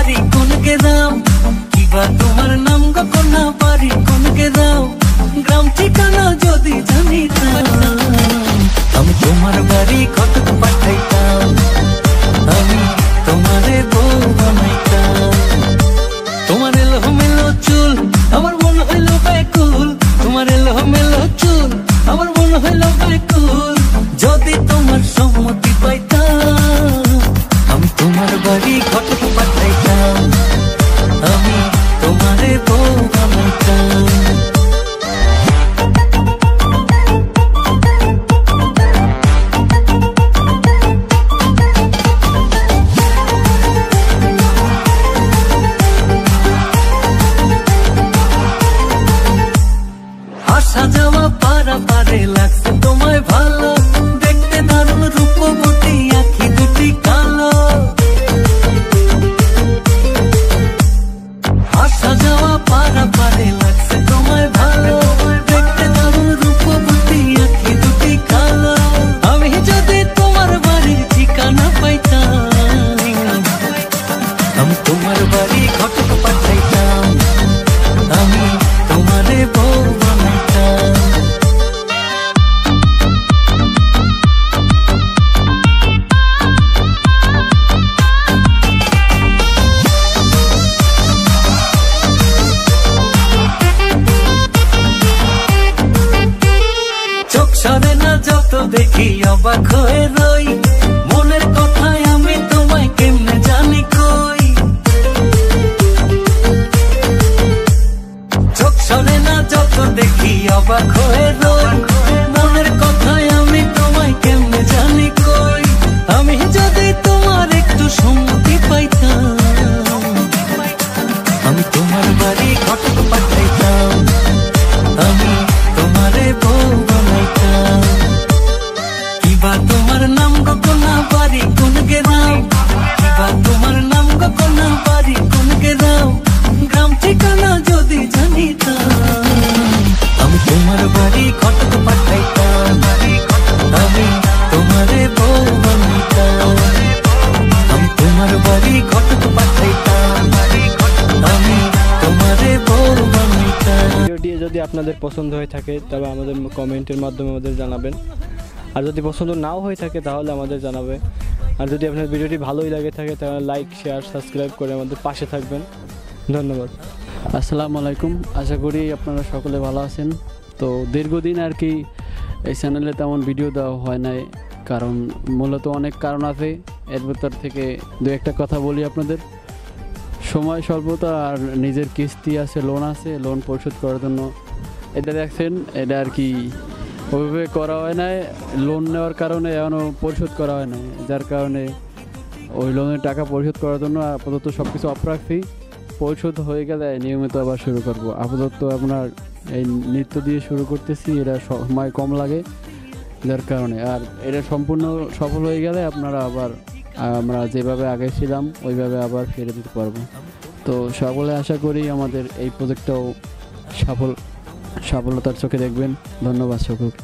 বাড়ি কোনকে দাও, কিবা তোমার নাম গো কন্যা বাড়ি কোনকে দাও, গ্রাম ঠিকানা যদি জানিতাম আমি তোমার বাড়ি কটক পাঠাইতাম, আমি তোমারে বউ বানাইতাম। তোমার এলোমেলো চুল আমার মন হইল ব্যাকুল, তোমার এলোমেলো চুল আমার মন হইল ব্যাকুল, যদি তোমার সম্মতি পাইতাম আমি তোমার বাড়ি কটক পাঠাইতাম, আমি তোমারে বউ বানাইতাম। আসা যাওয়া পারা পারে লাগছে তোমায় ভালো, দেখতে দারুণ রূপবতী আঁখি দুটি কালো। আসা যাওয়া পারা পারে লাগছে তোমায় ভালো, দেখতে দারুণ রূপবতী আঁখি দুটি কালো। আমি যদি তোমার বাড়ির ঠিকানা পাইতাম আমি তোমার বাড়ি ঘটক পাঠাইতাম, আমি তোমারে বউ বানাইতাম। চোখ সরে না যত দেখি অবাক হয়ে রই, মনের কথায় আমি তোমায় কেমনে জানি কই। চোখ সরে না যত দেখি অবাক হয়ে রই, মনের কথায় আমি তোমায় কেমনে জানি কই। আমি যদি তোমার একটু সম্মতি পাইতাম আমি তোমার বাড়ি ঘটক পাঠাইতাম, আমি তোমারে বউ বানাইতাম। কিবা তোমার নাম গো কন্যা বাড়ি কোনকে দাও, কিবা তোমার নাম গো কন্যা বাড়ি কোনকে দাও, গ্রাম ঠিকানা যদি জানিতাম আমি তোমার বাড়ি ঘটক পাঠাইতাম, আমি তোমারে বউ বানাইতাম। আমি তোমার বাড়ি ঘটক পাঠাইতাম, আমি তোমারে বউ বানাইতাম। ভিডিওটি যদি আপনাদের পছন্দ হয়ে থাকে তবে আমাদের কমেন্টের মাধ্যমে আমাদের জানাবেন, আর যদি পছন্দ নাও হয়ে থাকে তাহলে আমাদের জানাবে। আর যদি আপনার ভিডিওটি ভালোই লাগে থাকে তাহলে লাইক শেয়ার সাবস্ক্রাইব করে আমাদের পাশে থাকবেন। ধন্যবাদ। আসসালামু আলাইকুম, আশা করি আপনারা সকলে ভালো আছেন। তো দীর্ঘদিন আর কি এই চ্যানেলে তেমন ভিডিও দেওয়া হয় নাই, কারণ মূলত অনেক কারণ আছে। এর ভিতর থেকে দু একটা কথা বলি আপনাদের। সময় স্বল্পতা আর নিজের কিস্তি আছে, লোন আছে, লোন পরিশোধ করার জন্য এটা দেখছেন, এটা আর কি ওইভাবে করা হয় নাই। লোন নেওয়ার কারণে এখনও পরিশোধ করা হয় নাই, যার কারণে ওই লোনের টাকা পরিশোধ করার জন্য আপাতত সব কিছু অফ রাখছি। পরিশোধ হয়ে গেলে নিয়মিত আবার শুরু করব। আপাতত আপনার এই নৃত্য দিয়ে শুরু করতেছি, এটা সময় কম লাগে যার কারণে। আর এটা সম্পূর্ণ সফল হয়ে গেলে আপনারা আবার আমরা যেভাবে আগে ছিলাম ওইভাবে আবার ফিরে দিতে পারবো। তো সকলে আশা করি আমাদের এই প্রজেক্টটাও সফলতার চোখে দেখবেন। ধন্যবাদ সকলকে।